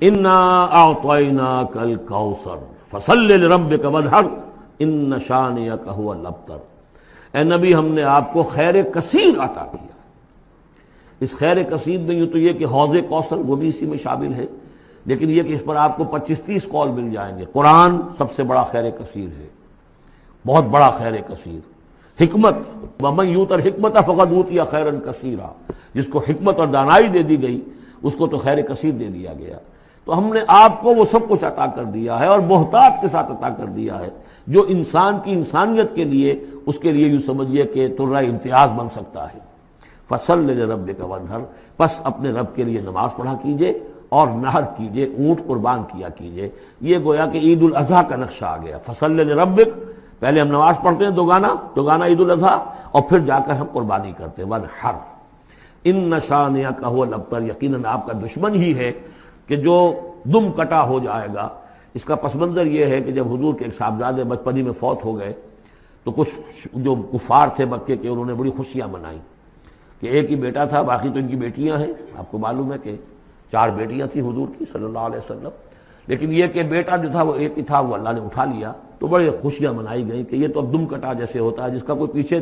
انا اعطیناک الکوثر فصل لربک وانحر ان شانئک هو الابتر۔ اے نبی ہم نے آپ کو خیر کثیر عطا کیا۔ اس خیر کثیر میں یوں تو یہ کہ حوض کوثر وہ بھی اسی میں شامل ہے، لیکن یہ کہ اس پر آپ کو 25-30 قول مل جائیں گے۔ قرآن سب سے بڑا خیر کثیر ہے، بہت بڑا خیر کثیر۔ حکمت، ومن یؤت الحکمت فقد اوتی خیرا کثیرا، جس کو حکمت اور دانائی دے دی گئی اس کو تو خیر کثیر دے دیا گیا۔ تو ہم نے آپ کو وہ سب کچھ عطا کر دیا ہے، اور محتاط کے ساتھ عطا کر دیا ہے، جو انسان کی انسانیت کے لیے، اس کے لیے یوں سمجھیے کہ ترہ امتیاز بن سکتا ہے۔ فصل لربک وانحر، پس اپنے رب کے لیے نماز پڑھا کیجئے اور نحر کیجئے، اونٹ قربان کیا کیجئے۔ یہ گویا کہ عید الاضحیٰ کا نقشہ آ گیا۔ فصل لربک، پہلے ہم نماز پڑھتے ہیں دوگانا عید الاضحیٰ، اور پھر جا کر ہم قربانی کرتے ہیں وانحر ان شانئک هو الابتر، یقیناً آپ کا دشمن ہی ہے کہ جو دم کٹا ہو جائے گا۔ اس کا پس منظر یہ ہے کہ جب حضور کے ایک صاحبزادے بچپنی میں فوت ہو گئے تو کچھ جو کفار تھے مکے کے، انہوں نے بڑی خوشیاں منائیں کہ ایک ہی بیٹا تھا، باقی تو ان کی بیٹیاں ہیں۔ آپ کو معلوم ہے کہ 4 بیٹیاں تھیں حضور کی صلی اللہ علیہ وسلم، لیکن یہ کہ بیٹا جو تھا وہ ایک ہی تھا، وہ اللہ نے اٹھا لیا، تو بڑے خوشیاں منائی گئیں کہ یہ تو اب دم کٹا جیسے ہوتا ہے جس کا کوئی پیچھے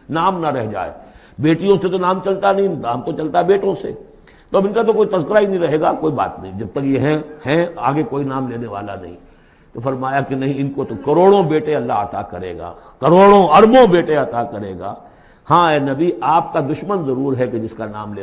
نام نہ رہ جائے۔ بیٹیوں سے تو نام چلتا نہیں، نام تو چلتا ہے بیٹوں سے، تو اب ان کا تو کوئی تذکرہ ہی نہیں رہے گا، کوئی بات نہیں، جب تک یہ ہیں آگے کوئی نام لینے والا نہیں۔ تو فرمایا کہ نہیں، ان کو تو کروڑوں بیٹے اللہ عطا کرے گا، کروڑوں اربوں بیٹے عطا کرے گا۔ ہاں اے نبی، آپ کا دشمن ضرور ہے کہ جس کا نام لے